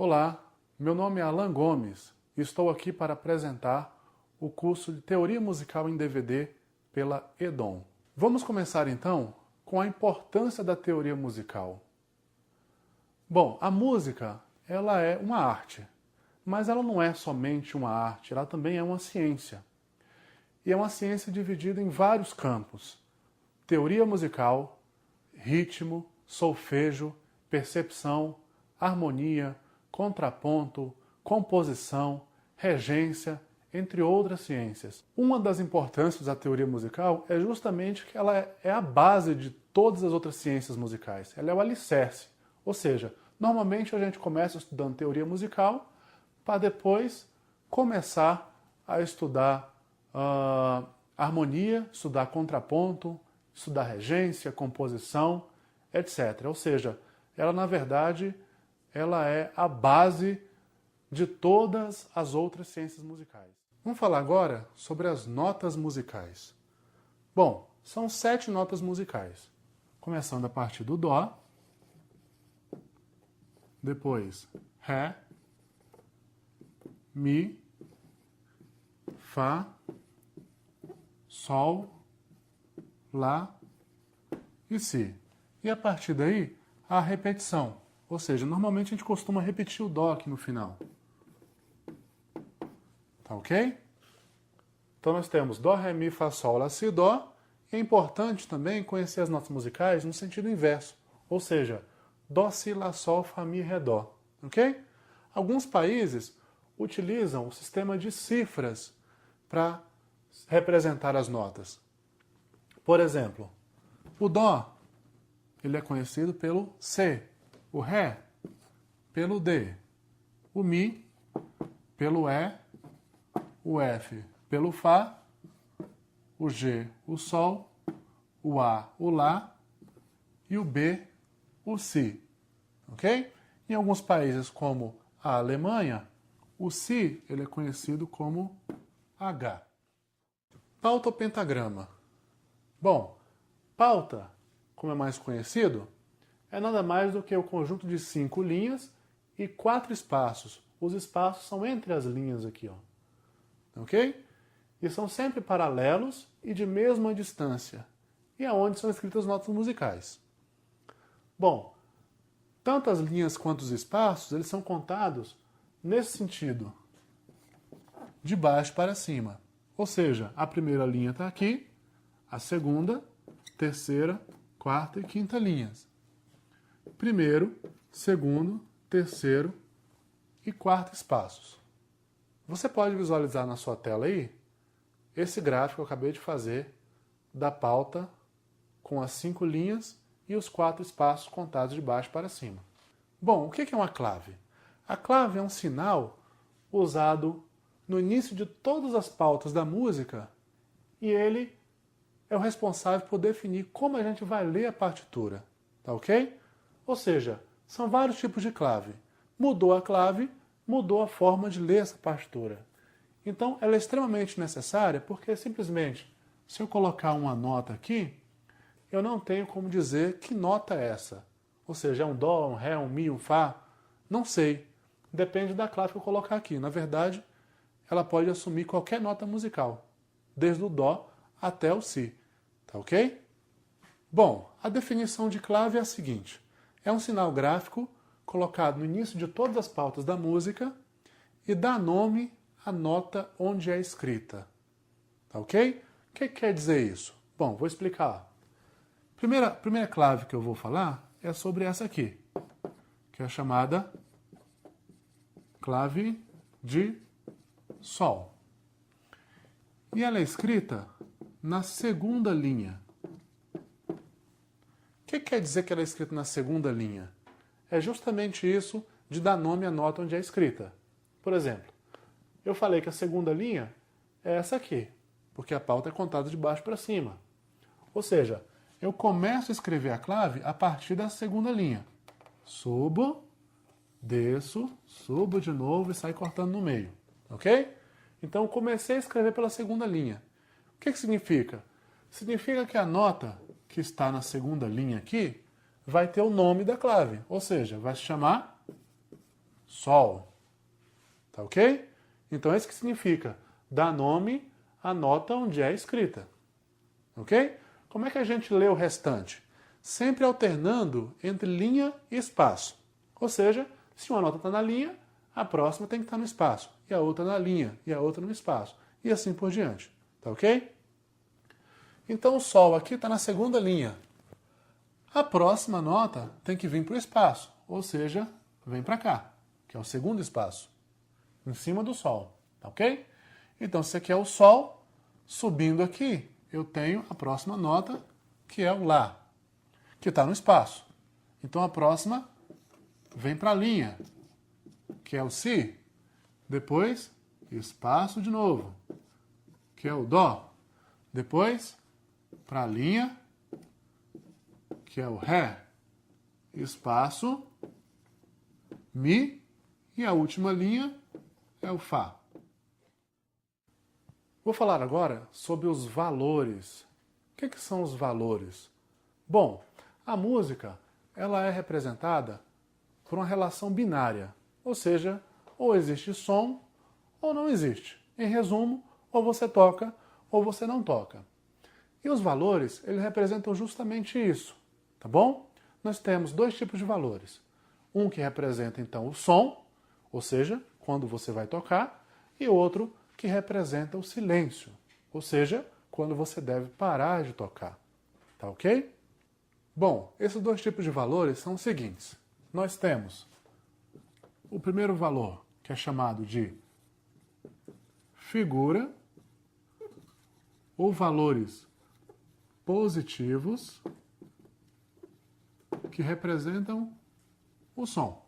Olá, meu nome é Alan Gomes e estou aqui para apresentar o curso de Teoria Musical em DVD pela EDOM. Vamos começar então com a importância da teoria musical. Bom, a música, ela é uma arte, mas ela não é somente uma arte, ela também é uma ciência. E é uma ciência dividida em vários campos: teoria musical, ritmo, solfejo, percepção, harmonia, contraponto, composição, regência, entre outras ciências. Uma das importâncias da teoria musical é justamente que ela é a base de todas as outras ciências musicais. Ela é o alicerce. Ou seja, normalmente a gente começa estudando teoria musical para depois começar a estudar harmonia, estudar contraponto, estudar regência, composição, etc. Ou seja, ela na verdade ela é a base de todas as outras ciências musicais. Vamos falar agora sobre as notas musicais. Bom, são 7 notas musicais, começando a partir do Dó, depois Ré, Mi, Fá, Sol, Lá e Si. E a partir daí, a repetição. Ou seja, normalmente a gente costuma repetir o Dó aqui no final. Tá ok? Então nós temos Dó, Ré, Mi, Fá, Sol, Lá, Si, Dó. E é importante também conhecer as notas musicais no sentido inverso. Ou seja, Dó, Si, Lá, Sol, Fá, Mi, Ré, Dó. Ok? Alguns países utilizam o sistema de cifras para representar as notas. Por exemplo, o Dó, ele é conhecido pelo C, o Ré pelo D, o Mi pelo E, o F pelo Fá, o G, o Sol, o A, o Lá e o B, o Si. Ok? Em alguns países como a Alemanha, o Si ele é conhecido como H. Pauta ou pentagrama? Bom, pauta, como é mais conhecido, é nada mais do que o conjunto de 5 linhas e 4 espaços. Os espaços são entre as linhas aqui, ó. Ok? E são sempre paralelos e de mesma distância. E é onde são escritas notas musicais. Bom, tanto as linhas quanto os espaços, eles são contados nesse sentido, de baixo para cima. Ou seja, a primeira linha está aqui, a segunda, terceira, quarta e quinta linhas. Primeiro, segundo, terceiro e quarto espaços. Você pode visualizar na sua tela aí esse gráfico que eu acabei de fazer da pauta com as 5 linhas e os 4 espaços contados de baixo para cima. Bom, o que é uma clave? A clave é um sinal usado no início de todas as pautas da música e ele é o responsável por definir como a gente vai ler a partitura. Tá ok? Ou seja, são vários tipos de clave. Mudou a clave, mudou a forma de ler essa partitura. Então, ela é extremamente necessária porque, simplesmente, se eu colocar uma nota aqui, eu não tenho como dizer que nota é essa. Ou seja, é um Dó, um Ré, um Mi, um Fá? Não sei. Depende da clave que eu colocar aqui. Na verdade, ela pode assumir qualquer nota musical, desde o Dó até o Si. Tá ok? Bom, a definição de clave é a seguinte: é um sinal gráfico colocado no início de todas as pautas da música e dá nome à nota onde é escrita. Tá ok? O que quer dizer isso? Bom, vou explicar. Primeira clave que eu vou falar é sobre essa aqui, que é a chamada clave de Sol. E ela é escrita na segunda linha. O que quer dizer que ela é escrita na segunda linha? É justamente isso de dar nome à nota onde é escrita. Por exemplo, eu falei que a segunda linha é essa aqui, porque a pauta é contada de baixo para cima. Ou seja, eu começo a escrever a clave a partir da segunda linha. Subo, desço, subo de novo e saio cortando no meio. Ok? Então, comecei a escrever pela segunda linha. O que significa? Significa que a nota que está na segunda linha aqui vai ter o nome da clave, ou seja, vai se chamar Sol. Tá ok? Então, isso que significa dar nome à nota onde é escrita. Ok? Como é que a gente lê o restante? Sempre alternando entre linha e espaço. Ou seja, se uma nota está na linha, a próxima tem que estar no espaço. E a outra na linha, e a outra no espaço. E assim por diante. Tá ok? Então, o Sol aqui está na segunda linha. A próxima nota tem que vir para o espaço. Ou seja, vem para cá, que é o segundo espaço. Em cima do Sol, tá ok? Então, se aqui é o Sol, subindo aqui, eu tenho a próxima nota, que é o Lá, que está no espaço. Então, a próxima vem para a linha, que é o Si. Depois, espaço de novo, que é o Dó. Depois, para a linha, que é o Ré. Espaço, Mi. E a última linha é o Fá. Vou falar agora sobre os valores. O que são os valores? Bom, a música ela é representada por uma relação binária, ou seja, ou existe som ou não existe. Em resumo, ou você toca ou você não toca. E os valores, eles representam justamente isso, tá bom? Nós temos dois tipos de valores. Um que representa, então, o som, ou seja, quando você vai tocar, e outro que representa o silêncio, ou seja, quando você deve parar de tocar. Tá ok? Bom, esses dois tipos de valores são os seguintes. Nós temos o primeiro valor, que é chamado de figura, ou valores positivos, que representam o som.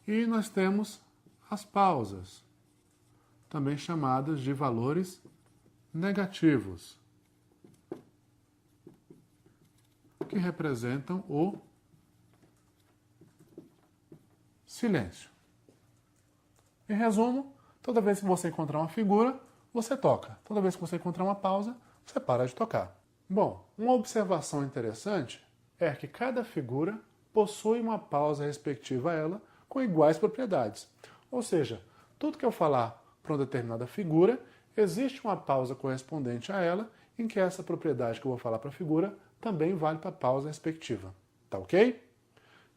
E nós temos as pausas, também chamadas de valores negativos, que representam o silêncio. Em resumo, toda vez que você encontrar uma figura, você toca. Toda vez que você encontrar uma pausa, você para de tocar. Bom, uma observação interessante é que cada figura possui uma pausa respectiva a ela com iguais propriedades. Ou seja, tudo que eu falar para uma determinada figura, existe uma pausa correspondente a ela, em que essa propriedade que eu vou falar para a figura também vale para a pausa respectiva. Tá ok?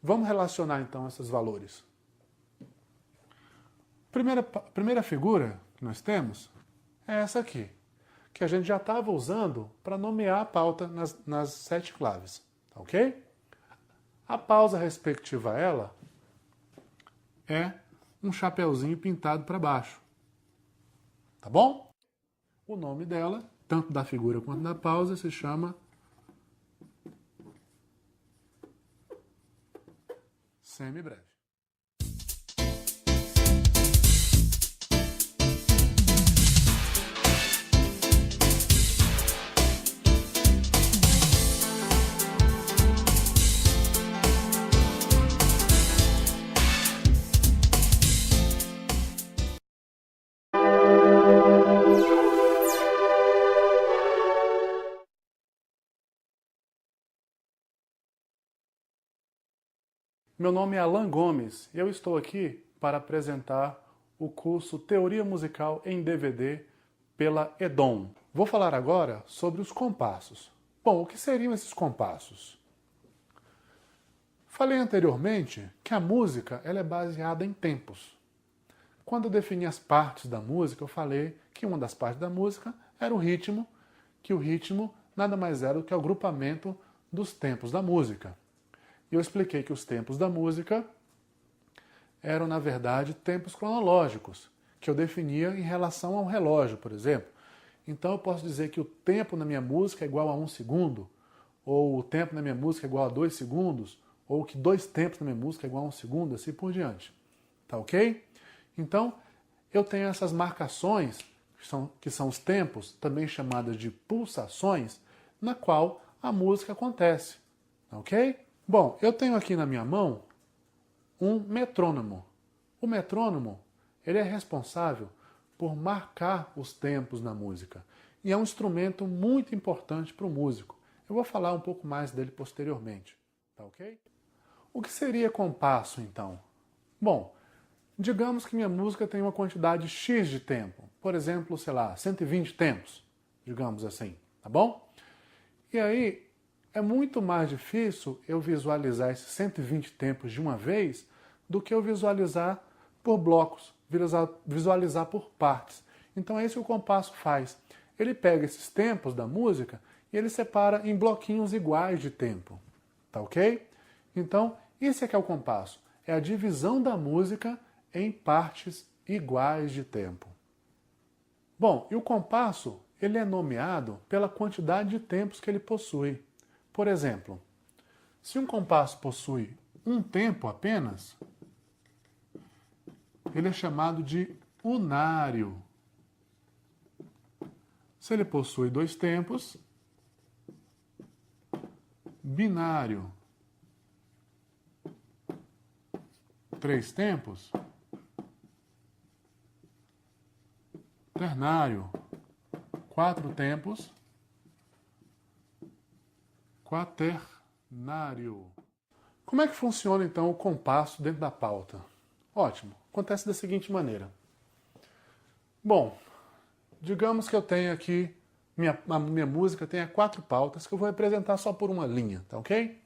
Vamos relacionar então esses valores. Primeira figura que nós temos é essa aqui, que a gente já estava usando para nomear a pauta nas 7 claves. Tá ok? A pausa respectiva a ela é um chapeuzinho pintado para baixo. Tá bom? O nome dela, tanto da figura quanto da pausa, se chama semibreve. Meu nome é Alan Gomes e eu estou aqui para apresentar o curso Teoria Musical em DVD pela EDOM. Vou falar agora sobre os compassos. Bom, o que seriam esses compassos? Falei anteriormente que a música ela é baseada em tempos. Quando eu defini as partes da música, eu falei que uma das partes da música era o ritmo, que o ritmo nada mais era do que o agrupamento dos tempos da música. E eu expliquei que os tempos da música eram, na verdade, tempos cronológicos, que eu definia em relação ao relógio, por exemplo. Então eu posso dizer que o tempo na minha música é igual a 1 segundo, ou o tempo na minha música é igual a 2 segundos, ou que 2 tempos na minha música é igual a 1 segundo, assim por diante. Tá ok? Então, eu tenho essas marcações, que são os tempos, também chamadas de pulsações, na qual a música acontece. Tá ok? Bom, eu tenho aqui na minha mão um metrônomo. O metrônomo, ele é responsável por marcar os tempos na música. E é um instrumento muito importante para o músico. Eu vou falar um pouco mais dele posteriormente. Tá ok? O que seria compasso, então? Bom, digamos que minha música tem uma quantidade X de tempo. Por exemplo, sei lá, 120 tempos, digamos assim, tá bom? E aí, é muito mais difícil eu visualizar esses 120 tempos de uma vez do que eu visualizar por blocos, visualizar por partes. Então é isso que o compasso faz. Ele pega esses tempos da música e ele separa em bloquinhos iguais de tempo. Tá ok? Então, isso é que é o compasso. É a divisão da música em partes iguais de tempo. Bom, e o compasso, ele é nomeado pela quantidade de tempos que ele possui. Por exemplo, se um compasso possui um tempo apenas, ele é chamado de unário. Se ele possui 2 tempos, binário. 3 tempos, ternário. 4 tempos, quaternário. Como é que funciona então o compasso dentro da pauta? Ótimo, acontece da seguinte maneira. Bom, digamos que eu tenho aqui, a minha música tenha 4 pautas que eu vou representar só por uma linha, tá ok?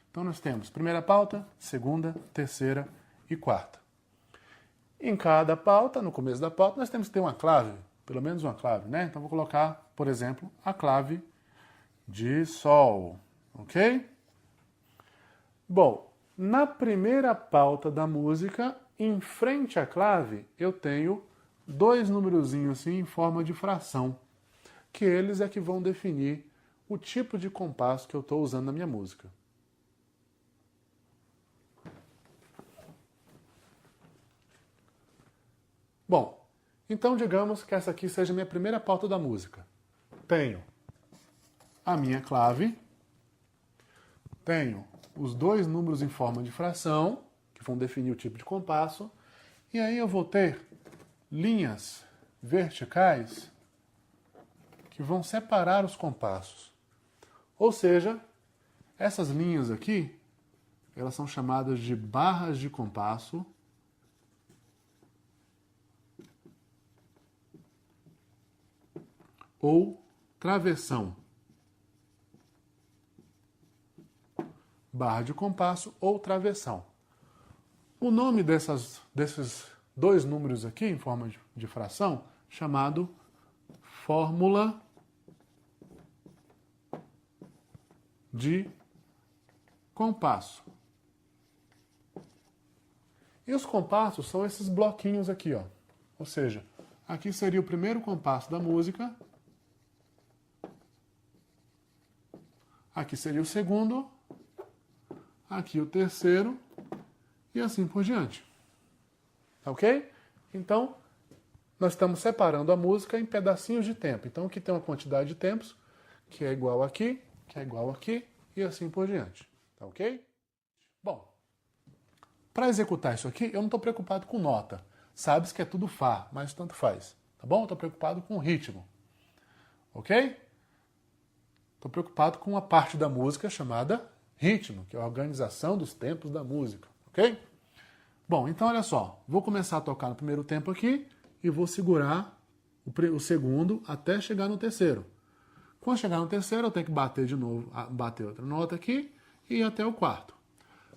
Então nós temos primeira pauta, segunda, terceira e quarta. Em cada pauta, no começo da pauta, nós temos que ter uma clave, pelo menos uma clave, né? Então vou colocar, por exemplo, a clave de Sol, ok? Bom, na primeira pauta da música, em frente à clave, eu tenho 2 numerozinhos assim em forma de fração, que eles é que vão definir o tipo de compasso que eu estou usando na minha música. Bom, então digamos que essa aqui seja a minha primeira pauta da música. Tenho a minha clave, tenho os 2 números em forma de fração, que vão definir o tipo de compasso, e aí eu vou ter linhas verticais que vão separar os compassos. Ou seja, essas linhas aqui, elas são chamadas de barras de compasso, ou travessão. Barra de compasso ou travessão. O nome desses 2 números aqui, em forma de fração, chamado fórmula de compasso. E os compassos são esses bloquinhos aqui, ó. Ou seja, aqui seria o primeiro compasso da música, aqui seria o segundo, aqui o terceiro e assim por diante. Tá ok? Então, nós estamos separando a música em pedacinhos de tempo. Então, aqui tem uma quantidade de tempos que é igual aqui, que é igual aqui e assim por diante. Tá ok? Bom, para executar isso aqui, eu não estou preocupado com nota. Sabes que é tudo Fá, mas tanto faz. Tá bom? Estou preocupado com o ritmo. Ok? Estou preocupado com uma parte da música chamada ritmo, que é a organização dos tempos da música, ok? Bom, então olha só, vou começar a tocar no primeiro tempo aqui e vou segurar o segundo até chegar no terceiro. Quando chegar no terceiro, eu tenho que bater de novo, bater outra nota aqui e ir até o quarto.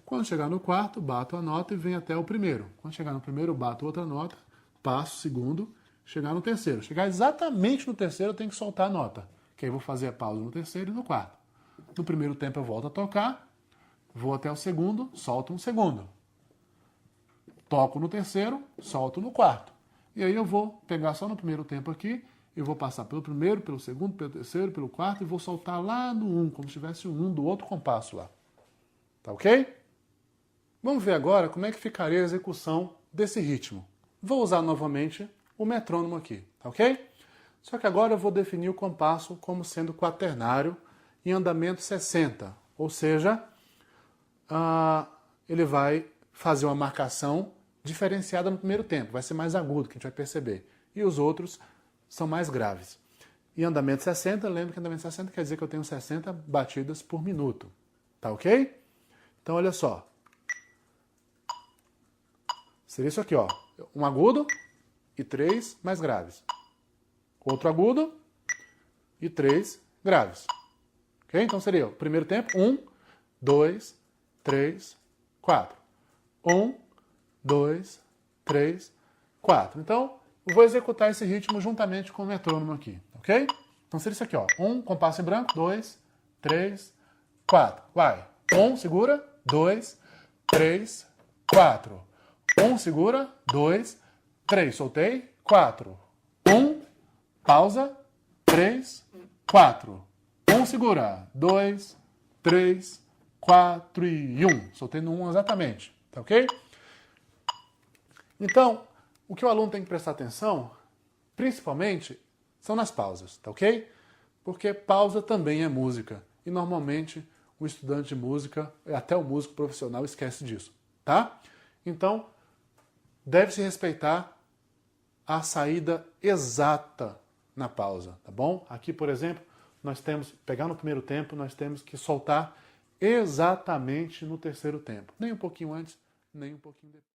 Quando chegar no quarto, bato a nota e venho até o primeiro. Quando chegar no primeiro, bato outra nota, passo o segundo, chegar no terceiro. Chegar exatamente no terceiro, eu tenho que soltar a nota. Que aí eu vou fazer a pausa no terceiro e no quarto. No primeiro tempo eu volto a tocar, vou até o segundo, solto um segundo. Toco no terceiro, solto no quarto. E aí eu vou pegar só no primeiro tempo aqui, e vou passar pelo primeiro, pelo segundo, pelo terceiro, pelo quarto, e vou soltar lá no 1, como se tivesse um 1 do outro compasso lá. Tá ok? Vamos ver agora como é que ficaria a execução desse ritmo. Vou usar novamente o metrônomo aqui, tá ok? Só que agora eu vou definir o compasso como sendo quaternário em andamento 60, ou seja, ele vai fazer uma marcação diferenciada no primeiro tempo, vai ser mais agudo, que a gente vai perceber, e os outros são mais graves. Em andamento 60, lembra que andamento 60 quer dizer que eu tenho 60 batidas por minuto, tá ok? Então olha só. Seria isso aqui, ó. Um agudo e 3 mais graves. Outro agudo e 3 graves. Ok? Então seria o primeiro tempo, 1, 2, 3, 4. 1, 2, 3, 4. Então, eu vou executar esse ritmo juntamente com o metrônomo aqui, ok? Então seria isso aqui, ó. 1, compasso em branco, 2, 3, 4. Vai. 1, segura, 2, 3, 4. 1, segura, 2, 3. Soltei, 4. 1, pausa, 3, 4. 1, segura, 2, 3, 4 e 1. Soltei no 1 exatamente, tá ok? Então, o que o aluno tem que prestar atenção, principalmente, são nas pausas, tá ok? Porque pausa também é música. E normalmente o estudante de música, até o músico profissional, esquece disso, tá? Então, deve-se respeitar a saída exata na pausa, tá bom? Aqui, por exemplo, nós temos, pegar no primeiro tempo, nós temos que soltar exatamente no terceiro tempo. Nem um pouquinho antes, nem um pouquinho depois.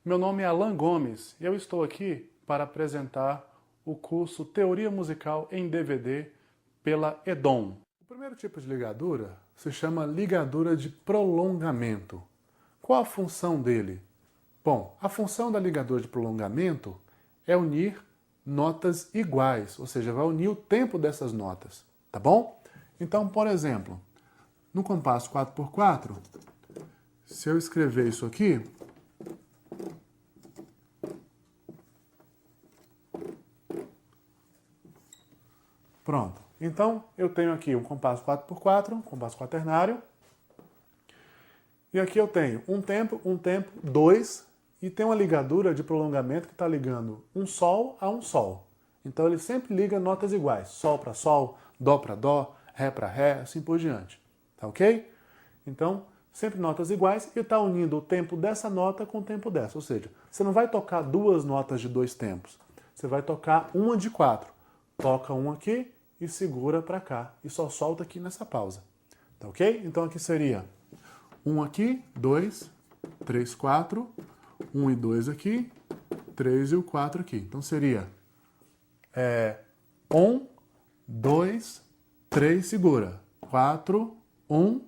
Meu nome é Alan Gomes e eu estou aqui para apresentar o curso Teoria Musical em DVD pela EDOM. O primeiro tipo de ligadura se chama ligadura de prolongamento. Qual a função dele? Bom, a função da ligadura de prolongamento é unir notas iguais, ou seja, vai unir o tempo dessas notas, tá bom? Então, por exemplo, no compasso 4x4, se eu escrever isso aqui, pronto. Então, eu tenho aqui um compasso 4x4, um compasso quaternário. E aqui eu tenho um tempo, 2, e tem uma ligadura de prolongamento que está ligando um sol a um sol. Então, ele sempre liga notas iguais. Sol para sol, dó para dó, ré para ré, assim por diante. Tá ok? Então, sempre notas iguais e está unindo o tempo dessa nota com o tempo dessa. Ou seja, você não vai tocar duas notas de dois tempos. Você vai tocar uma de 4. Toca um aqui e segura para cá. E só solta aqui nessa pausa. Tá ok? Então aqui seria 1 aqui, 2, 3, 4, 1 e 2 aqui, 3 e o 4 aqui. Então seria 1, 2, 3, segura. 4, 1,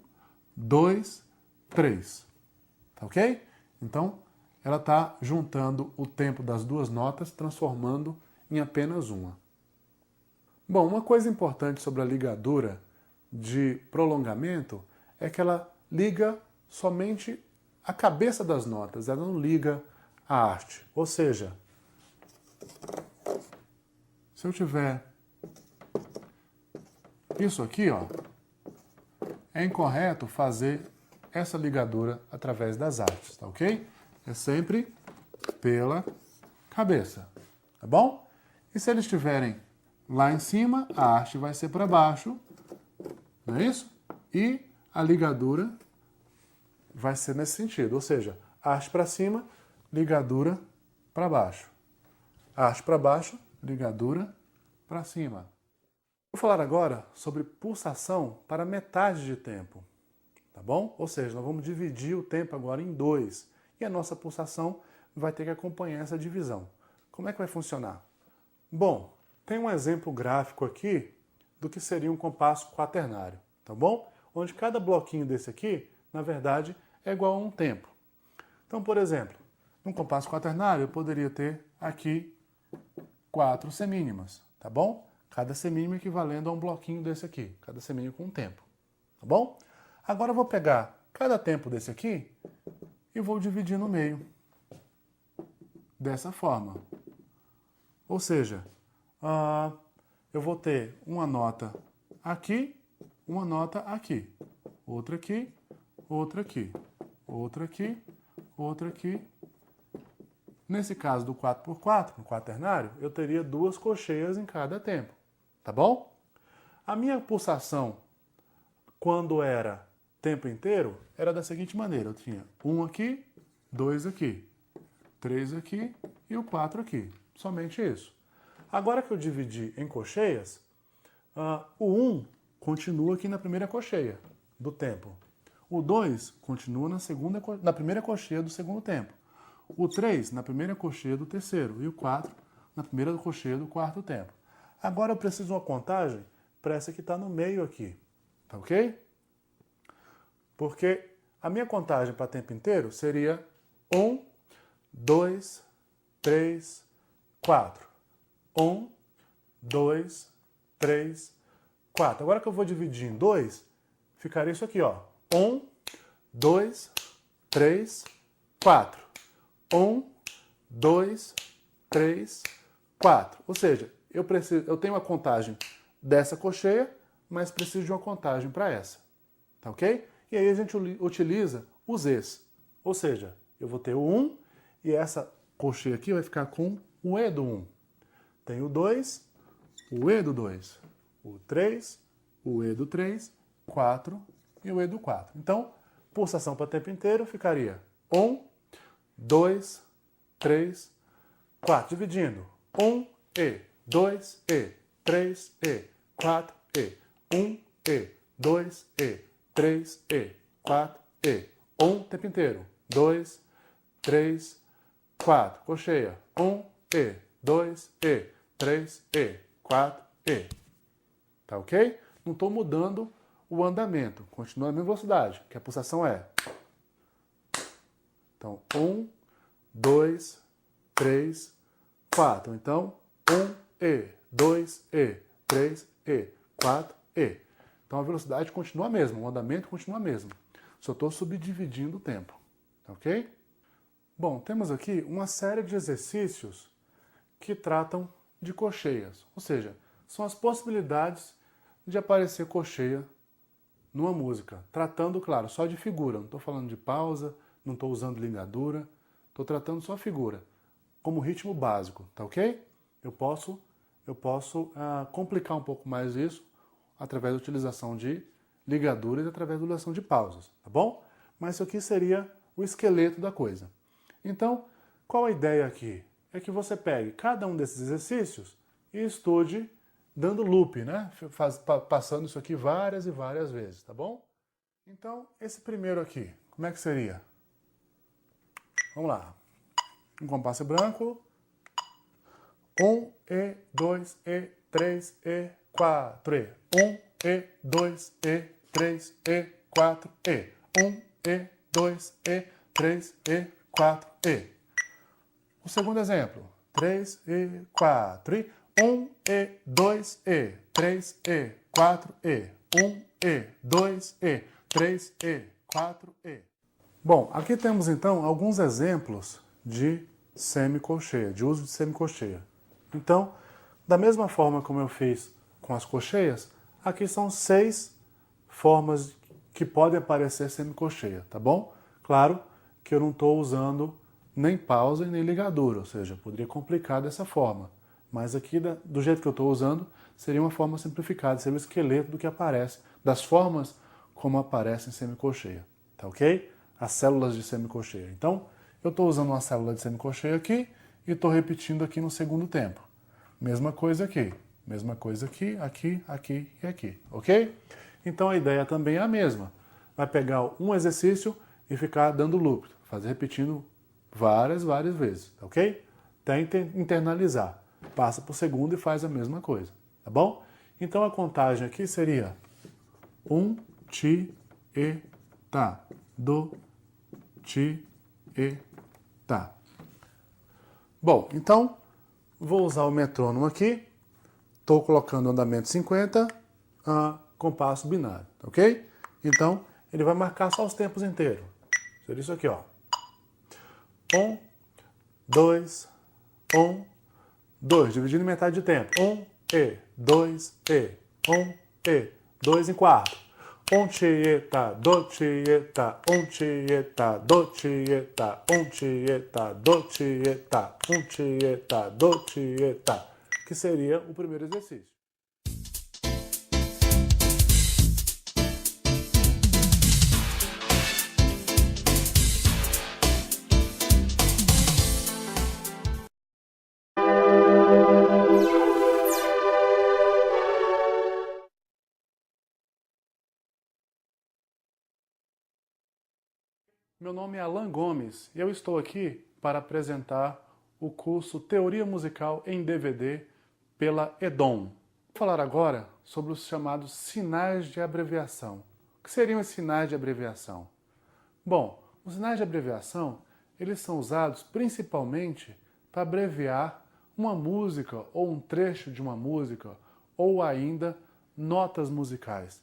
2, 3. Tá ok? Então ela está juntando o tempo das duas notas, transformando em apenas uma. Bom, uma coisa importante sobre a ligadura de prolongamento é que ela liga somente a cabeça das notas, ela não liga a haste. Ou seja, se eu tiver isso aqui, ó, é incorreto fazer essa ligadura através das hastes, tá ok? É sempre pela cabeça, tá bom? E se eles estiverem lá em cima, a haste vai ser para baixo, não é isso? E a ligadura vai ser nesse sentido, ou seja, haste para cima, ligadura para baixo. Haste para baixo, ligadura para cima. Vou falar agora sobre pulsação para metade de tempo, tá bom? Ou seja, nós vamos dividir o tempo agora em 2 e a nossa pulsação vai ter que acompanhar essa divisão. Como é que vai funcionar? Bom, tem um exemplo gráfico aqui do que seria um compasso quaternário, tá bom? Onde cada bloquinho desse aqui, na verdade, é igual a um tempo. Então, por exemplo, num compasso quaternário eu poderia ter aqui 4 semínimas, tá bom? Cada semínima equivalendo a um bloquinho desse aqui, cada semínima com um tempo, tá bom? Agora eu vou pegar cada tempo desse aqui e vou dividir no meio, dessa forma. Ou seja, eu vou ter uma nota aqui, uma nota aqui, outra aqui, outra aqui, outra aqui, outra aqui Nesse caso do 4x4, no quaternário, eu teria 2 cocheias em cada tempo, tá bom? A minha pulsação, quando era tempo inteiro, era da seguinte maneira. Eu tinha 1 aqui, 2 aqui, 3 aqui e o 4 aqui. Somente isso. Agora que eu dividi em cocheias, o 1 continua aqui na primeira cocheia do tempo. O 2 continua na primeira cocheia do segundo tempo. O 3 na primeira cocheia do terceiro. E o 4 na primeira cocheia do quarto tempo. Agora eu preciso de uma contagem para essa que está no meio aqui. Tá ok? Porque a minha contagem para tempo inteiro seria 1, 2, 3, 4. 1, 2, 3, 4. Agora que eu vou dividir em 2, ficaria isso aqui, ó. 1, 2, 3, 4. 1, 2, 3, 4. Ou seja, eu tenho uma contagem dessa cocheia, mas preciso de uma contagem para essa. Tá ok? E aí a gente utiliza os E's. Ou seja, eu vou ter o 1 e essa cocheia aqui vai ficar com o E do 1. Tem o 2, o E do 2, o 3, o E do 3, 4 e o E do 4. Então, pulsação para tempo inteiro ficaria 1, 2, 3, 4. Dividindo. 1, E, 2, E, 3, E, 4, E. 1, E, 2, E, 3, E, 4, E. 1, tempo inteiro. 2, 3, 4. Cocheia. 1, E, 2, E, 3, E, 4, E. Tá ok? Não estou mudando o andamento. Continua a mesma velocidade, que a pulsação é. Então, 1, 2, 3, 4. Então, 1, E, 2, E, 3, E, 4, E. Então, a velocidade continua a mesma, o andamento continua a mesmo. Só estou subdividindo o tempo. Ok? Bom, temos aqui uma série de exercícios que tratam de cocheias. Ou seja, são as possibilidades de aparecer cocheia numa música. Tratando, claro, só de figura. Não estou falando de pausa, não estou usando ligadura. Estou tratando só figura, como ritmo básico, tá ok? Eu posso complicar um pouco mais isso através da utilização de ligaduras e através da utilização de pausas, tá bom? Mas isso aqui seria o esqueleto da coisa. Então, qual a ideia aqui? É que você pegue cada um desses exercícios e estude dando loop, né? Passando isso aqui várias e várias vezes, tá bom? Então, esse primeiro aqui, como é que seria? Vamos lá. Um compasso branco. 1, E, 2, E, 3, E, 4, E. 1, E, 2, E, 3, E, 4, E. 1, E, 2, E, 3, E, 4, E. O segundo exemplo. 3, E, 4, E. 1, E, 2, E, 3, E, 4, E. 1, E, 2, E, 3, E, 4, E. Bom, aqui temos então alguns exemplos de semicolcheia, de uso de semicolcheia. Então, da mesma forma como eu fiz com as colcheias, aqui são 6 formas que podem aparecer semicolcheia, tá bom? Claro que eu não estou usando nem pausa e nem ligadura, ou seja, poderia complicar dessa forma. Mas aqui, do jeito que eu estou usando, seria uma forma simplificada, seria o esqueleto do que aparece, das formas como aparecem semicolcheia, tá ok? As células de semicolcheia. Então, eu estou usando uma célula de semicolcheia aqui e estou repetindo aqui no segundo tempo. Mesma coisa aqui, aqui, aqui e aqui, ok? Então a ideia também é a mesma. Vai pegar um exercício e ficar dando loop, repetindo várias vezes, ok? Até internalizar. Passa para o segundo e faz a mesma coisa, tá bom? Então a contagem aqui seria 1, ti, e, tá, do, ti, e, tá. Bom, então vou usar o metrônomo aqui. Estou colocando andamento 50, compasso binário, ok? Então ele vai marcar só os tempos inteiros. Seria isso aqui, ó. 1, 2, 1, 2, dividindo em metade de tempo. 1, E, 2, E, 1, E, 2 em quarto. Ontieta, dotieta, ontieta, dotieta, ontieta, dotieta, ontieta, dotieta, que seria o primeiro exercício. Meu nome é Alan Gomes e eu estou aqui para apresentar o curso Teoria Musical em DVD pela EDOM. Vou falar agora sobre os chamados sinais de abreviação. O que seriam esses sinais de abreviação? Bom, os sinais de abreviação, eles são usados principalmente para abreviar uma música ou um trecho de uma música ou ainda notas musicais,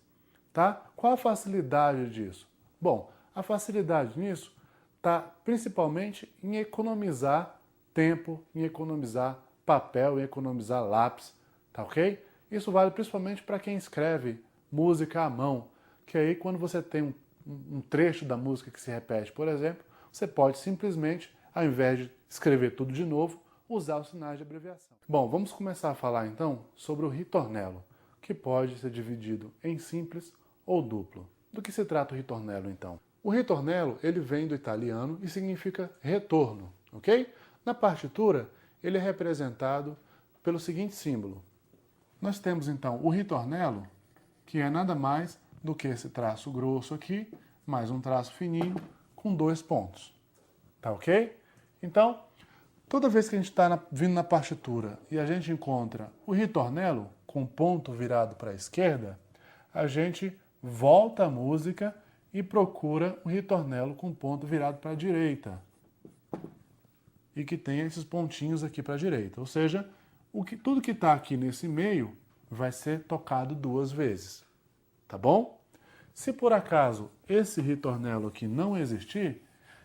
tá? Qual a facilidade disso? Bom, a facilidade nisso está principalmente em economizar tempo, em economizar papel, em economizar lápis, tá ok? Isso vale principalmente para quem escreve música à mão, que aí quando você tem um trecho da música que se repete, por exemplo, você pode simplesmente, ao invés de escrever tudo de novo, usar os sinais de abreviação. Bom, vamos começar a falar então sobre o ritornello, que pode ser dividido em simples ou duplo. Do que se trata o ritornello então? O ritornello, ele vem do italiano e significa retorno, ok? Na partitura, ele é representado pelo seguinte símbolo. Nós temos então o ritornello, que é nada mais do que esse traço grosso aqui, mais um traço fininho, com 2 pontos, tá ok? Então, toda vez que a gente está vindo na partitura e a gente encontra o ritornello com ponto virado para a esquerda, a gente volta a música e procura o ritornello com ponto virado para a direita. E que tem esses pontinhos aqui para a direita. Ou seja, tudo que está aqui nesse meio vai ser tocado 2 vezes. Tá bom? Se por acaso esse ritornello aqui não existir,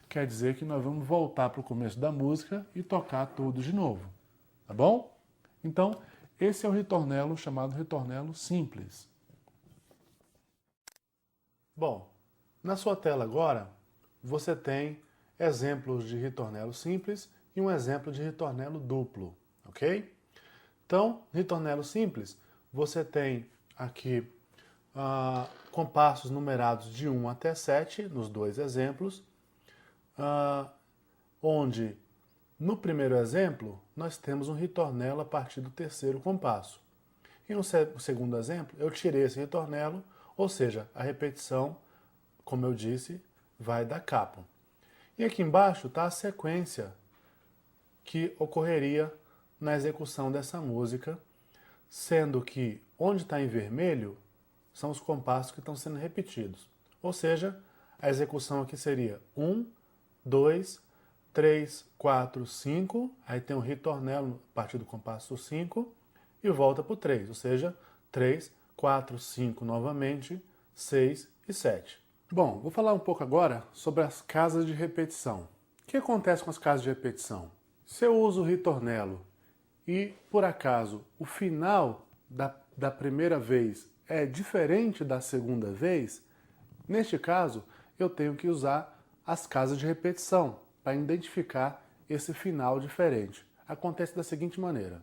quer dizer que nós vamos voltar para o começo da música e tocar tudo de novo. Tá bom? Então, esse é o ritornello chamado ritornello simples. Bom, na sua tela agora, você tem exemplos de ritornello simples e um exemplo de ritornello duplo, ok? Então, ritornello simples, você tem aqui compassos numerados de 1 até 7, nos 2 exemplos, onde, no primeiro exemplo, nós temos um ritornello a partir do 3º compasso. E no segundo exemplo, eu tirei esse ritornello, ou seja, a repetição, como eu disse, vai da capo. E aqui embaixo está a sequência que ocorreria na execução dessa música, sendo que onde está em vermelho são os compassos que estão sendo repetidos. Ou seja, a execução aqui seria 1, 2, 3, 4, 5, aí tem um ritornello a partir do compasso 5 e volta para o 3, ou seja, 3, 4, 5 novamente, 6 e 7. Bom, vou falar um pouco agora sobre as casas de repetição. O que acontece com as casas de repetição? Se eu uso o ritornello e, por acaso, o final da primeira vez é diferente da segunda vez, neste caso, eu tenho que usar as casas de repetição para identificar esse final diferente. Acontece da seguinte maneira.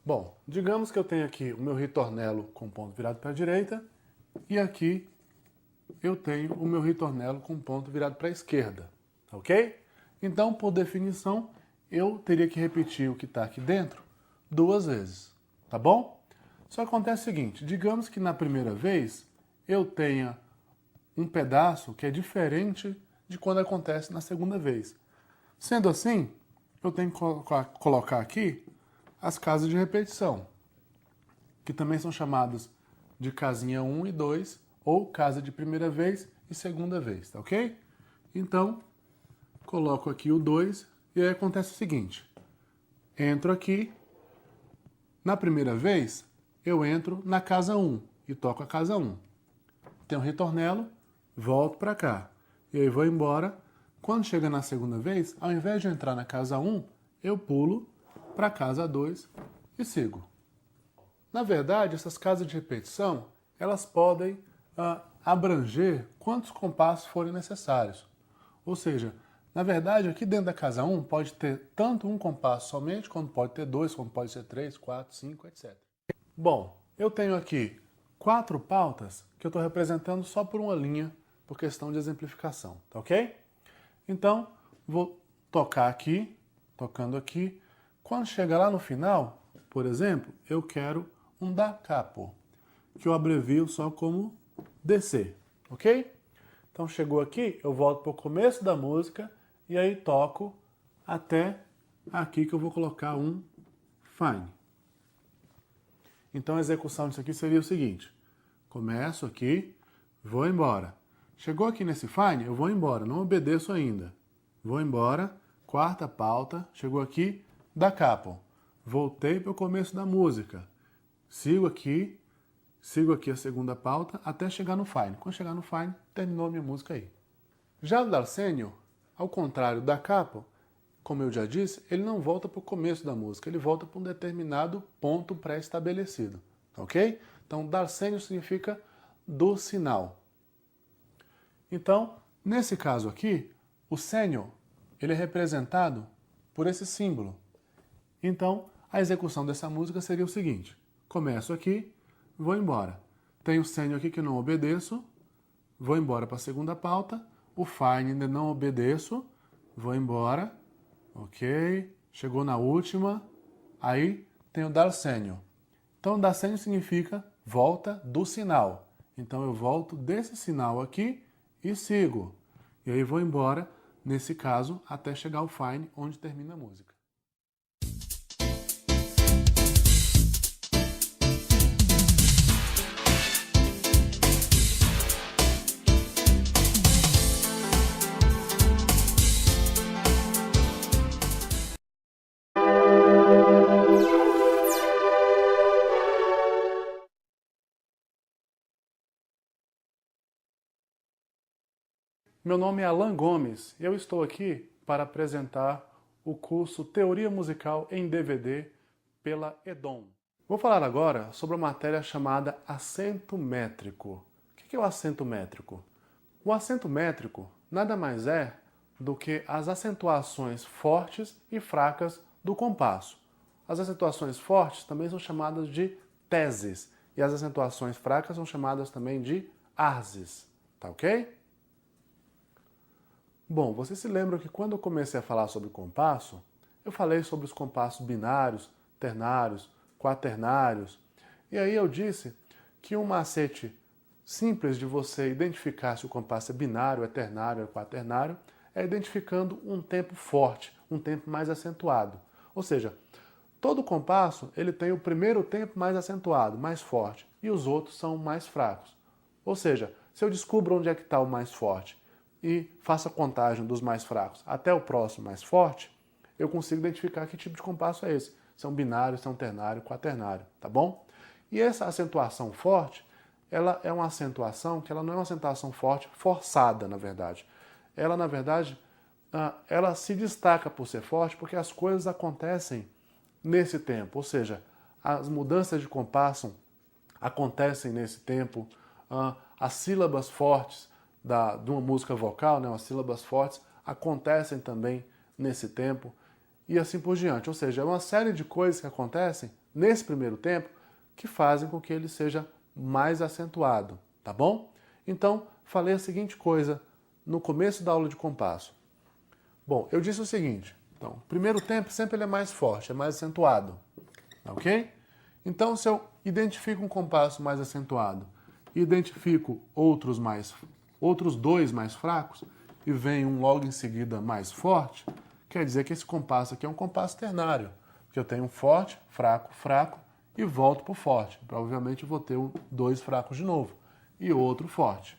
Bom, digamos que eu tenho aqui o meu ritornello com ponto virado para a direita e aqui eu tenho o meu ritornello com ponto virado para a esquerda, ok? Então, por definição, eu teria que repetir o que está aqui dentro 2 vezes, tá bom? Só acontece o seguinte, digamos que na primeira vez eu tenha um pedaço que é diferente de quando acontece na segunda vez. Sendo assim, eu tenho que colocar aqui as casas de repetição, que também são chamadas de casinha 1 e 2, ou casa de primeira vez e segunda vez, tá ok? Então, coloco aqui o 2 e aí acontece o seguinte. Entro aqui, na primeira vez, eu entro na casa 1 e toco a casa 1. Tem um ritornello, volto para cá. E aí vou embora. Quando chega na segunda vez, ao invés de entrar na casa 1, eu pulo para a casa 2 e sigo. Na verdade, essas casas de repetição, elas podem abranger quantos compassos forem necessários. Ou seja, na verdade, aqui dentro da casa 1 pode ter tanto um compasso somente, como pode ter dois, como pode ser 3, 4, 5, etc. Bom, eu tenho aqui 4 pautas que eu estou representando só por uma linha, por questão de exemplificação, tá ok? Então, vou tocar aqui, tocando aqui. Quando chegar lá no final, por exemplo, eu quero um da capo, que eu abrevio só como DC, ok? Então chegou aqui, eu volto para o começo da música e aí toco até aqui que eu vou colocar um Fine. Então a execução disso aqui seria o seguinte: começo aqui, vou embora. Chegou aqui nesse Fine, eu vou embora, não obedeço ainda. Vou embora, quarta pauta, chegou aqui, da capo. Voltei para o começo da música. Sigo aqui a segunda pauta até chegar no Fine. Quando chegar no Fine, terminou a minha música aí. Já o Darcênio, ao contrário da capo, como eu já disse, ele não volta para o começo da música, ele volta para um determinado ponto pré-estabelecido, ok? Então, Darcênio significa do sinal. Então, nesse caso aqui, o sênior, ele é representado por esse símbolo. Então, a execução dessa música seria o seguinte: começo aqui, vou embora. Tenho o sênior aqui que eu não obedeço, vou embora para a segunda pauta. O Fine ainda não obedeço, vou embora, ok? Chegou na última, aí tem o Darcênio. Então, Darcênio significa volta do sinal. Então, eu volto desse sinal aqui e sigo. E aí vou embora, nesse caso, até chegar ao Fine, onde termina a música. Meu nome é Alan Gomes e eu estou aqui para apresentar o curso Teoria Musical em DVD pela EDOM. Vou falar agora sobre uma matéria chamada acento métrico. O que é o acento métrico? O acento métrico nada mais é do que as acentuações fortes e fracas do compasso. As acentuações fortes também são chamadas de teses e as acentuações fracas são chamadas também de arses. Tá ok? Bom, você se lembra que quando eu comecei a falar sobre compasso, eu falei sobre os compassos binários, ternários, quaternários, e aí eu disse que um macete simples de você identificar se o compasso é binário, é ternário, é quaternário, é identificando um tempo forte, um tempo mais acentuado. Ou seja, todo compasso ele tem o primeiro tempo mais acentuado, mais forte, e os outros são mais fracos. Ou seja, se eu descubro onde é que está o mais forte e faço a contagem dos mais fracos até o próximo mais forte, eu consigo identificar que tipo de compasso é esse. Se é um binário, se é um ternário, quaternário, tá bom? E essa acentuação forte, ela é uma acentuação que ela não é uma acentuação forte, forçada, na verdade. Ela, na verdade, ela se destaca por ser forte porque as coisas acontecem nesse tempo, ou seja, as mudanças de compasso acontecem nesse tempo, as sílabas fortes de uma música vocal, né, as sílabas fortes, acontecem também nesse tempo, e assim por diante. Ou seja, é uma série de coisas que acontecem nesse primeiro tempo que fazem com que ele seja mais acentuado, tá bom? Então, falei a seguinte coisa no começo da aula de compasso. Bom, eu disse o seguinte: então, o primeiro tempo sempre ele é mais forte, é mais acentuado, ok? Então, se eu identifico um compasso mais acentuado e identifico outros dois mais fracos e vem um logo em seguida mais forte, quer dizer que esse compasso aqui é um compasso ternário, porque eu tenho um forte, fraco, fraco e volto para o forte. Provavelmente eu vou ter dois fracos de novo e outro forte,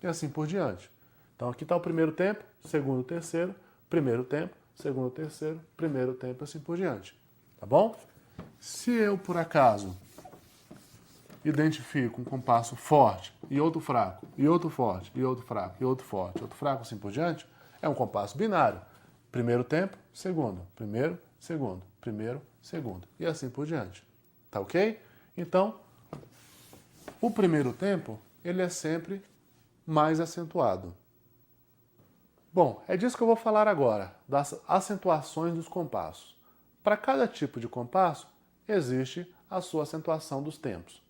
e assim por diante. Então aqui está o primeiro tempo, segundo, terceiro, primeiro tempo, segundo, terceiro, primeiro tempo, assim por diante. Tá bom? Se eu, por acaso, identifico um compasso forte e outro fraco, e outro forte, e outro fraco, e outro forte, outro fraco, assim por diante, é um compasso binário. Primeiro tempo, segundo, primeiro, segundo, primeiro, segundo. E assim por diante. Tá ok? Então, o primeiro tempo, ele é sempre mais acentuado. Bom, é disso que eu vou falar agora, das acentuações dos compassos. Para cada tipo de compasso, existe a sua acentuação dos tempos.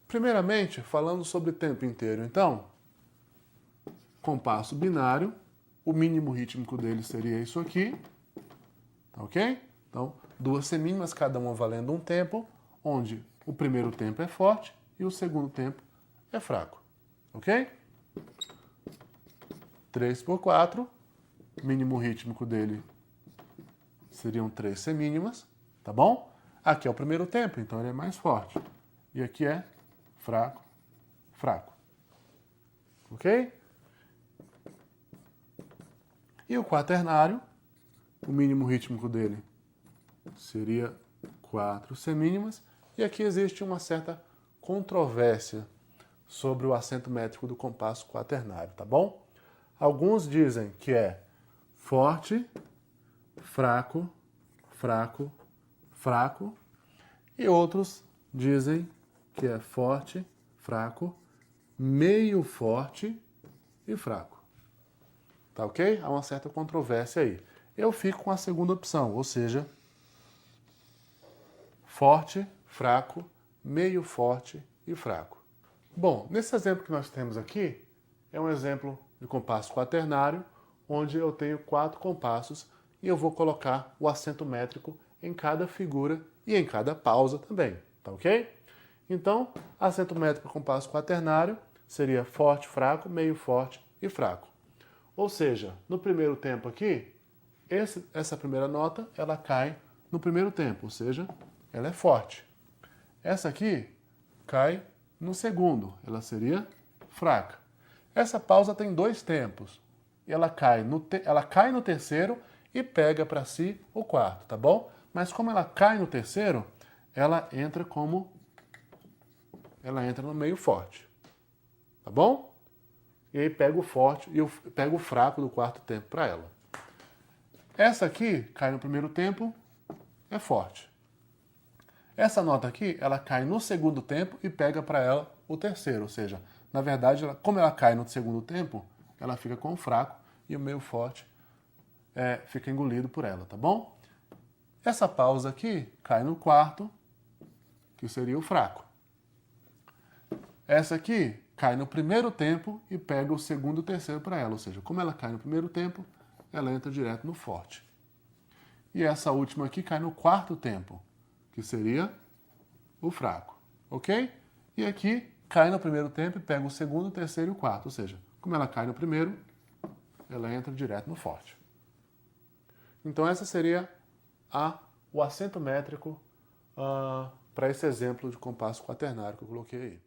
Primeiramente, falando sobre tempo inteiro, então, compasso binário, o mínimo rítmico dele seria isso aqui, ok? Então, duas semínimas, cada uma valendo um tempo, onde o primeiro tempo é forte e o segundo tempo é fraco, ok? 3 por 4, mínimo rítmico dele seriam 3 semínimas, tá bom? Aqui é o primeiro tempo, então ele é mais forte. E aqui é fraco, fraco. Ok? E o quaternário, o mínimo rítmico dele seria 4 semínimas. E aqui existe uma certa controvérsia sobre o acento métrico do compasso quaternário, tá bom? Alguns dizem que é forte, fraco, fraco, fraco. E outros dizem que é forte, fraco, meio forte e fraco. Tá ok? Há uma certa controvérsia aí. Eu fico com a segunda opção, ou seja, forte, fraco, meio forte e fraco. Bom, nesse exemplo que nós temos aqui, é um exemplo de compasso quaternário, onde eu tenho 4 compassos e eu vou colocar o acento métrico em cada figura e em cada pausa também, tá ok? Então, acento métrico compasso quaternário seria forte, fraco, meio forte e fraco. Ou seja, no primeiro tempo aqui, essa primeira nota, ela cai no primeiro tempo, ou seja, ela é forte. Essa aqui cai no segundo, ela seria fraca. Essa pausa tem 2 tempos. Ela cai no terceiro e pega para si o quarto, tá bom? Mas como ela cai no terceiro, ela entra no meio forte. Tá bom? E aí pega o forte e pega o fraco do quarto tempo para ela. Essa aqui cai no primeiro tempo, é forte. Essa nota aqui, ela cai no segundo tempo e pega para ela o terceiro, ou seja, na verdade, como ela cai no segundo tempo, ela fica com o fraco e o meio forte fica engolido por ela, tá bom? Essa pausa aqui cai no quarto, que seria o fraco. Essa aqui cai no primeiro tempo e pega o segundo e o terceiro para ela, ou seja, como ela cai no primeiro tempo, ela entra direto no forte. E essa última aqui cai no quarto tempo, que seria o fraco, ok? E aqui cai no primeiro tempo e pega o segundo, o terceiro e o quarto, ou seja, como ela cai no primeiro, ela entra direto no forte. Então essa seria o acento métrico para esse exemplo de compasso quaternário que eu coloquei aí.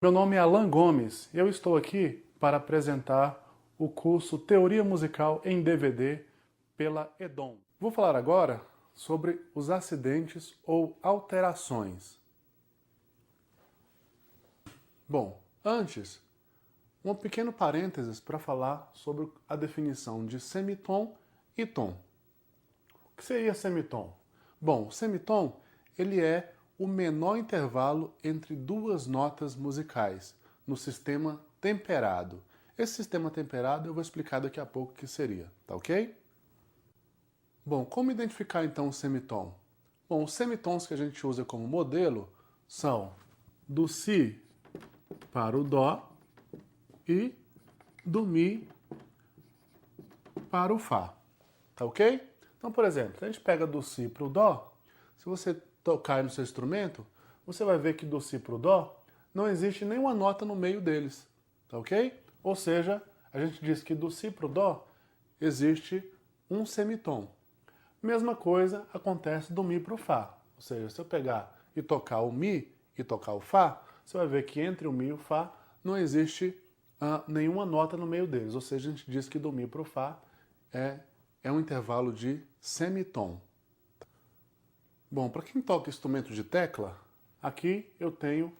Meu nome é Alan Gomes e eu estou aqui para apresentar o curso Teoria Musical em DVD pela EDOM. Vou falar agora sobre os acidentes ou alterações. Bom, antes, um pequeno parênteses para falar sobre a definição de semitom e tom. O que seria semitom? Bom, o semitom ele é o menor intervalo entre duas notas musicais no sistema temperado. Esse sistema temperado eu vou explicar daqui a pouco o que seria, tá ok? Bom, como identificar então o semitom? Bom, os semitons que a gente usa como modelo são do Si para o Dó e do Mi para o Fá, tá ok? Então, por exemplo, se a gente pega do Si para o Dó, se você tocar no seu instrumento, você vai ver que do Si para o Dó não existe nenhuma nota no meio deles, tá ok? Ou seja, a gente diz que do Si para o Dó existe um semitom. Mesma coisa acontece do Mi para o Fá, ou seja, se eu pegar e tocar o Mi e tocar o Fá, você vai ver que entre o Mi e o Fá não existe nenhuma nota no meio deles. Ou seja, a gente diz que do Mi para o Fá é um intervalo de semitom. Bom, para quem toca instrumento de tecla, aqui eu tenho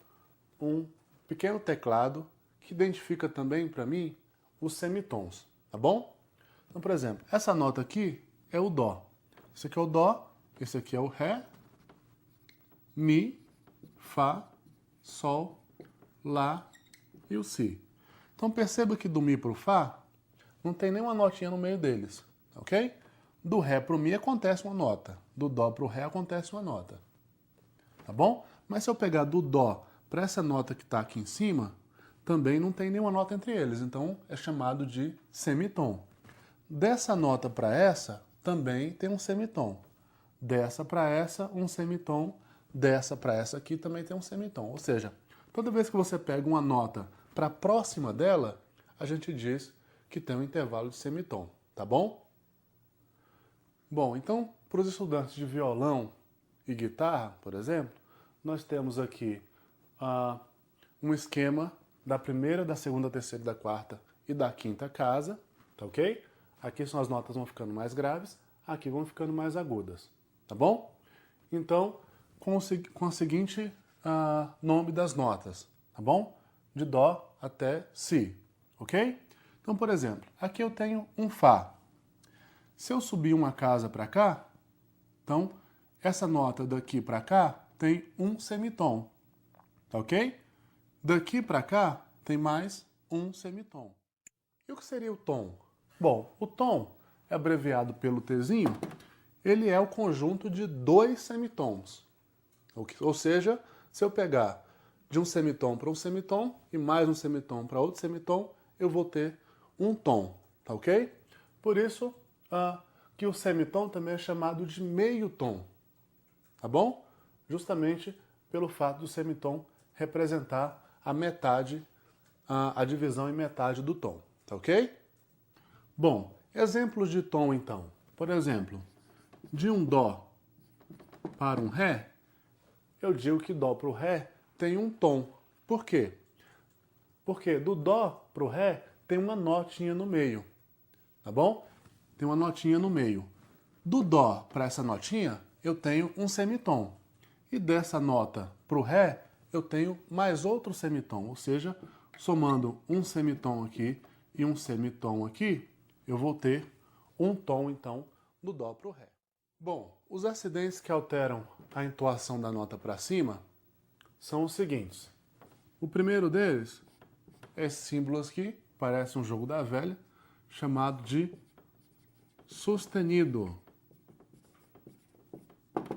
um pequeno teclado que identifica também para mim os semitons, tá bom? Então, por exemplo, essa nota aqui é o Dó. Esse aqui é o Dó, esse aqui é o Ré, Mi, Fá, Sol, Lá e o Si. Então perceba que do Mi para o Fá não tem nenhuma notinha no meio deles, ok? Do Ré para o Mi acontece uma nota, do Dó para o Ré acontece uma nota, tá bom? Mas se eu pegar do Dó para essa nota que está aqui em cima, também não tem nenhuma nota entre eles, então é chamado de semitom. Dessa nota para essa, também tem um semitom. Dessa para essa, um semitom. Dessa para essa aqui também tem um semitom. Ou seja, toda vez que você pega uma nota para próxima dela, a gente diz que tem um intervalo de semitom, tá bom? Bom, então, para os estudantes de violão e guitarra, por exemplo, nós temos aqui um esquema da primeira, da segunda, terceira, da quarta e da quinta casa, tá ok? Aqui são as notas vão ficando mais graves, aqui vão ficando mais agudas, tá bom? Então, com o seguinte nome das notas, tá bom? De Dó até Si, ok? Então, por exemplo, aqui eu tenho um Fá. Se eu subir uma casa para cá, então, essa nota daqui para cá tem um semitom, tá ok? Daqui para cá tem mais um semitom. E o que seria o tom? Bom, o tom é abreviado pelo Tzinho, ele é o conjunto de dois semitons. Ou seja, se eu pegar de um semitom para um semitom e mais um semitom para outro semitom, eu vou ter um tom, tá ok? Por isso que o semitom também é chamado de meio tom, tá bom? Justamente pelo fato do semitom representar a metade, a divisão em metade do tom, tá ok? Bom, exemplos de tom então. Por exemplo, de um Dó para um Ré, eu digo que Dó para o Ré tem um tom. Por quê? Porque do Dó para o Ré tem uma notinha no meio, tá bom? Tem uma notinha no meio. Do Dó para essa notinha, eu tenho um semitom. E dessa nota para o Ré, eu tenho mais outro semitom. Ou seja, somando um semitom aqui e um semitom aqui, eu vou ter um tom, então, do Dó para o Ré. Bom, os acidentes que alteram a entoação da nota para cima são os seguintes. O primeiro deles é esse símbolo aqui, parece um jogo da velha, chamado de sustenido.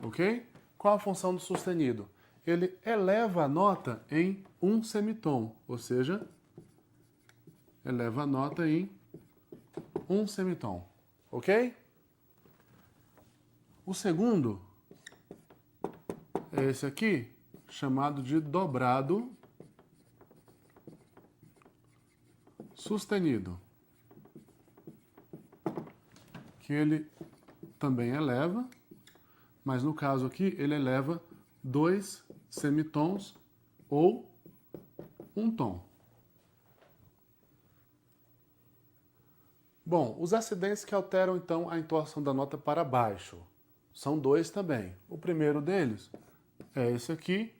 Ok? Qual a função do sustenido? Ele eleva a nota em um semitom, ou seja, eleva a nota em um semitom. Ok? O segundo é esse aqui, chamado de dobrado sustenido, que ele também eleva, mas no caso aqui ele eleva dois semitons ou um tom. Bom, os acidentes que alteram então a entoação da nota para baixo são dois também. O primeiro deles é esse aqui,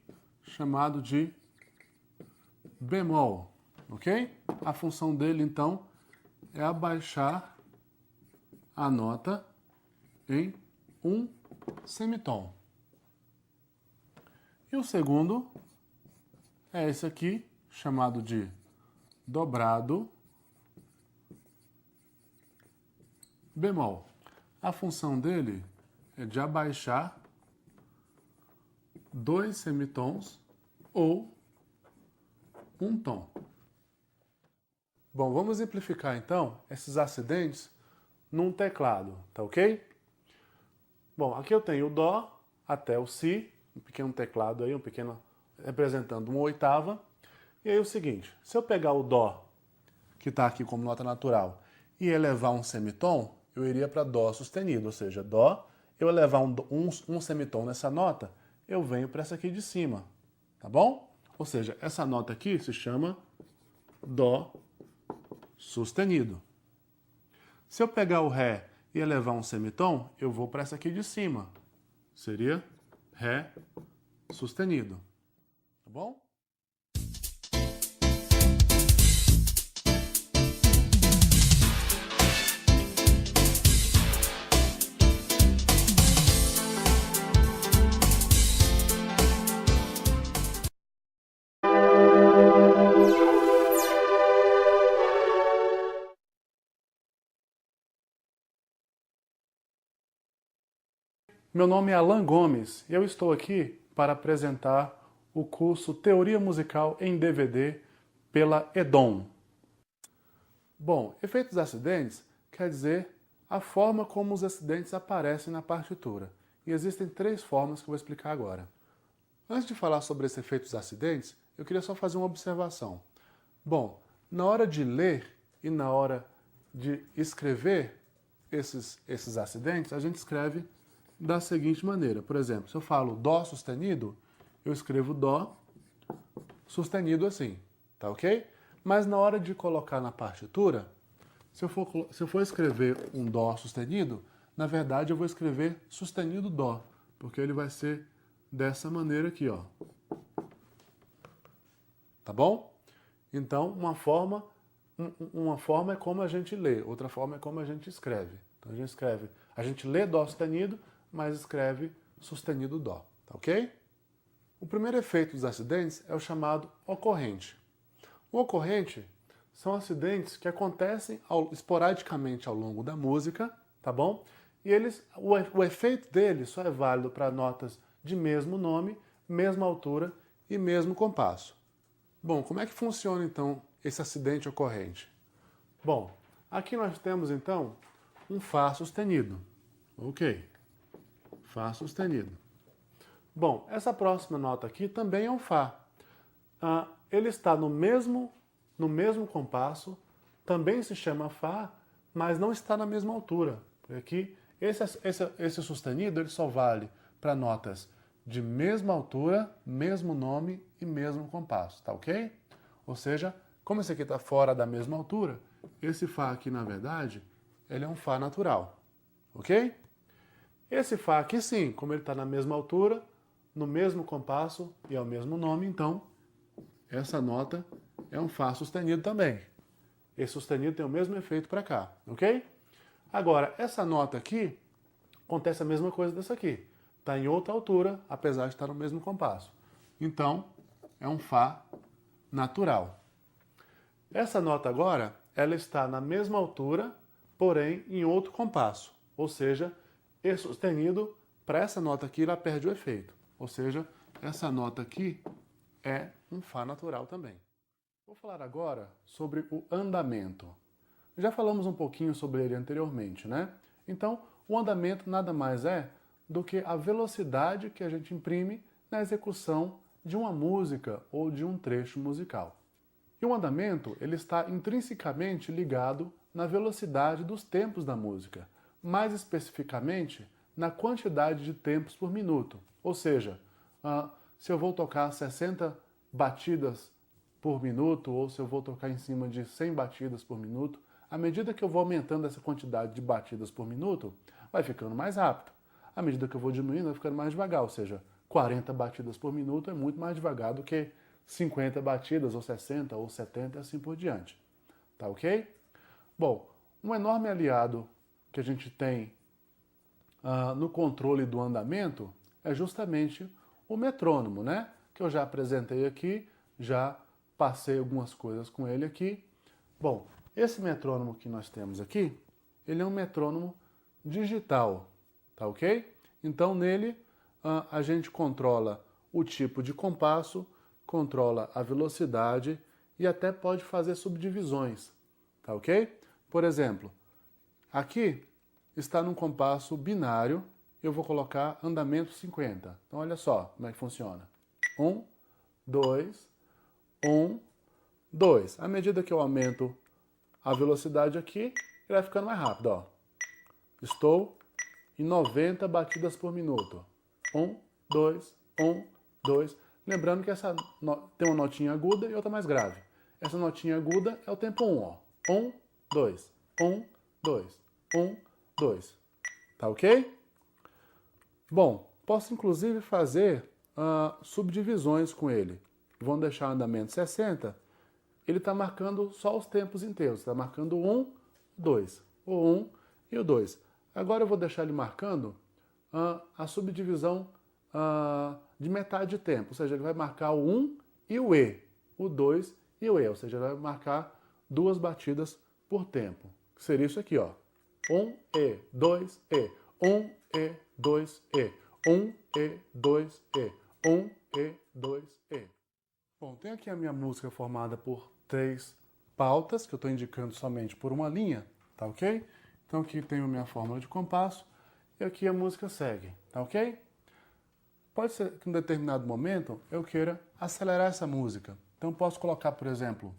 chamado de bemol, ok? A função dele então é abaixar a nota em um semitom. E o segundo é esse aqui, chamado de dobrado bemol. A função dele é de abaixar dois semitons ou um tom. Bom, vamos exemplificar então esses acidentes num teclado, tá ok? Bom, aqui eu tenho o Dó até o Si, um pequeno teclado aí, um pequeno representando uma oitava. E aí é o seguinte, se eu pegar o Dó, que está aqui como nota natural, e elevar um semitom, eu iria para Dó sustenido, ou seja, Dó, eu elevar um semitom nessa nota, eu venho para essa aqui de cima, tá bom? Ou seja, essa nota aqui se chama Dó sustenido. Se eu pegar o Ré e elevar um semitom, eu vou para essa aqui de cima. Seria Ré sustenido. Tá bom? Meu nome é Alan Gomes e eu estou aqui para apresentar o curso Teoria Musical em DVD pela EDOM. Bom, efeitos acidentes quer dizer a forma como os acidentes aparecem na partitura. E existem 3 formas que eu vou explicar agora. Antes de falar sobre esses efeitos acidentes, eu queria só fazer uma observação. Bom, na hora de ler e na hora de escrever esses acidentes, a gente escreve da seguinte maneira. Por exemplo, se eu falo Dó sustenido, eu escrevo Dó sustenido assim, tá ok? Mas na hora de colocar na partitura, se eu for escrever um Dó sustenido, na verdade eu vou escrever sustenido Dó, porque ele vai ser dessa maneira aqui, ó. Tá bom? Então, uma forma é como a gente lê, outra forma é como a gente escreve. Então a gente lê Dó sustenido, mas escreve sustenido Dó, tá ok? O primeiro efeito dos acidentes é o chamado ocorrente. O ocorrente são acidentes que acontecem esporadicamente ao longo da música, tá bom? E o efeito deles só é válido para notas de mesmo nome, mesma altura e mesmo compasso. Bom, como é que funciona então esse acidente ocorrente? Bom, aqui nós temos então um Fá sustenido, ok? Fá sustenido. Bom, essa próxima nota aqui também é um Fá. Ele está no mesmo compasso, também se chama Fá, mas não está na mesma altura. Aqui, esse sustenido ele só vale para notas de mesma altura, mesmo nome e mesmo compasso, tá ok? Ou seja, como esse aqui está fora da mesma altura, esse Fá aqui, na verdade, ele é um Fá natural, ok? Esse Fá aqui sim, como ele está na mesma altura, no mesmo compasso e é o mesmo nome, então essa nota é um Fá sustenido também. Esse sustenido tem o mesmo efeito para cá, ok? Agora, essa nota aqui, acontece a mesma coisa dessa aqui. Está em outra altura, apesar de estar no mesmo compasso. Então, é um Fá natural. Essa nota agora, ela está na mesma altura, porém em outro compasso. Ou seja, esse sustenido, para essa nota aqui, ela perde o efeito. Ou seja, essa nota aqui é um Fá natural também. Vou falar agora sobre o andamento. Já falamos um pouquinho sobre ele anteriormente, né? Então, o andamento nada mais é do que a velocidade que a gente imprime na execução de uma música ou de um trecho musical. E o andamento, ele está intrinsecamente ligado na velocidade dos tempos da música, mais especificamente na quantidade de tempos por minuto. Ou seja, se eu vou tocar 60 batidas por minuto ou se eu vou tocar em cima de 100 batidas por minuto, à medida que eu vou aumentando essa quantidade de batidas por minuto, vai ficando mais rápido. À medida que eu vou diminuindo, vai ficando mais devagar, ou seja, 40 batidas por minuto é muito mais devagar do que 50 batidas, ou 60, ou 70 e assim por diante. Tá ok? Bom, um enorme aliado que a gente tem no controle do andamento é justamente o metrônomo, né? Que eu já apresentei aqui, já passei algumas coisas com ele aqui. Bom, esse metrônomo que nós temos aqui, ele é um metrônomo digital, tá ok? Então nele a gente controla o tipo de compasso, controla a velocidade e até pode fazer subdivisões, tá ok? Por exemplo, aqui está num compasso binário, eu vou colocar andamento 50. Então olha só como é que funciona. 1, 2, 1, 2. À medida que eu aumento a velocidade aqui, ele vai ficando mais rápido, ó. Estou em 90 batidas por minuto. 1, 2, 1, 2. Lembrando que essa tem uma notinha aguda e outra mais grave. essa notinha aguda é o tempo 1, ó. 1, 2, 1, 2, 1, 2. Tá ok? Bom, posso inclusive fazer subdivisões com ele. Vamos deixar o andamento 60. Ele está marcando só os tempos inteiros. Está marcando o 1, 2. O 1 e o 2. Agora eu vou deixar ele marcando a subdivisão de metade de tempo. Ou seja, ele vai marcar o 1 e o E. O 2 e o E. Ou seja, ele vai marcar 2 batidas por tempo. Que seria isso aqui, ó. 1 E, 2 E. 1 E, 2 E. 1 E, 2 E. 1 E, 2 E. Bom, tem aqui a minha música formada por 3 pautas, que eu estou indicando somente por uma linha, tá ok? Então aqui tenho a minha fórmula de compasso e aqui a música segue, tá ok? Pode ser que em um determinado momento eu queira acelerar essa música. Então posso colocar, por exemplo,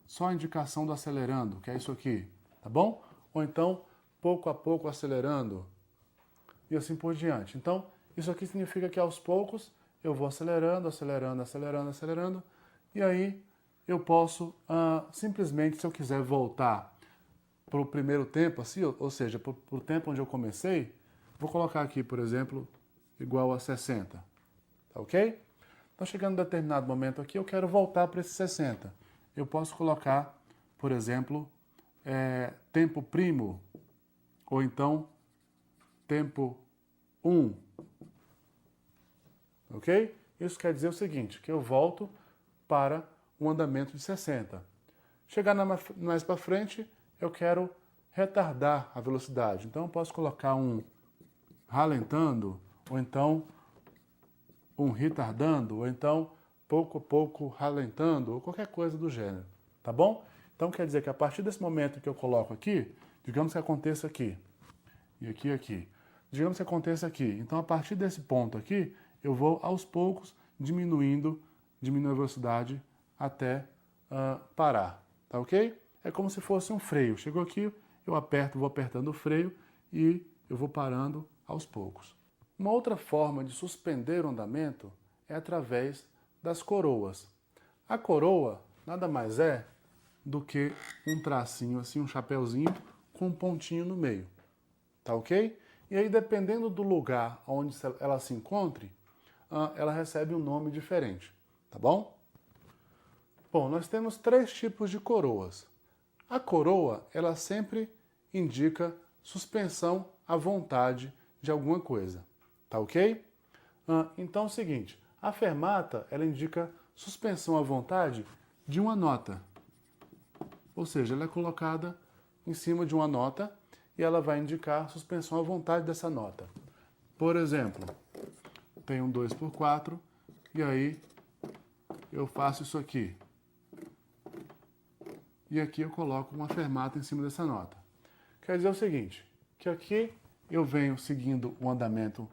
só a indicação do acelerando, que é isso aqui, tá bom? Ou então, pouco a pouco acelerando e assim por diante. Então, isso aqui significa que aos poucos eu vou acelerando, acelerando, acelerando, acelerando, e aí eu posso simplesmente, se eu quiser voltar para o primeiro tempo, assim, ou seja, para o tempo onde eu comecei, vou colocar aqui, por exemplo, igual a 60, tá ok? Então, chegando a determinado momento aqui, eu quero voltar para esse 60. Eu posso colocar, por exemplo, tempo primo, ou então tempo 1, ok? Isso quer dizer o seguinte, que eu volto para um andamento de 60. Chegar mais para frente, eu quero retardar a velocidade. Então, eu posso colocar um ralentando, ou então um retardando, ou então pouco a pouco ralentando, ou qualquer coisa do gênero, tá bom? Então, quer dizer que a partir desse momento que eu coloco aqui, digamos que aconteça aqui, e aqui, aqui. Digamos que aconteça aqui. Então, a partir desse ponto aqui, eu vou aos poucos diminuindo a velocidade até parar, tá ok? É como se fosse um freio. Chegou aqui, eu aperto, vou apertando o freio e eu vou parando aos poucos. Uma outra forma de suspender o andamento é através das coroas. A coroa nada mais é do que um tracinho assim, um chapeuzinho com um pontinho no meio, tá ok? E aí, dependendo do lugar onde ela se encontre, ela recebe um nome diferente, tá bom? Bom, nós temos 3 tipos de coroas. A coroa, ela sempre indica suspensão à vontade de alguma coisa, tá ok? Então é o seguinte, a fermata, ela indica suspensão à vontade de uma nota. Ou seja, ela é colocada em cima de uma nota e ela vai indicar suspensão à vontade dessa nota. Por exemplo, tem um 2/4 e aí eu faço isso aqui. E aqui eu coloco uma fermata em cima dessa nota. Quer dizer o seguinte, que aqui eu venho seguindo o andamento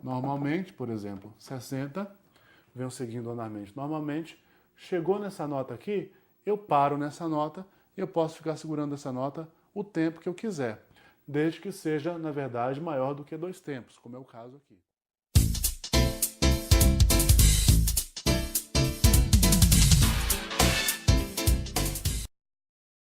normalmente, por exemplo, 60, venho seguindo o andamento normalmente, chegou nessa nota aqui, eu paro nessa nota e eu posso ficar segurando essa nota o tempo que eu quiser, desde que seja, na verdade, maior do que 2 tempos, como é o caso aqui.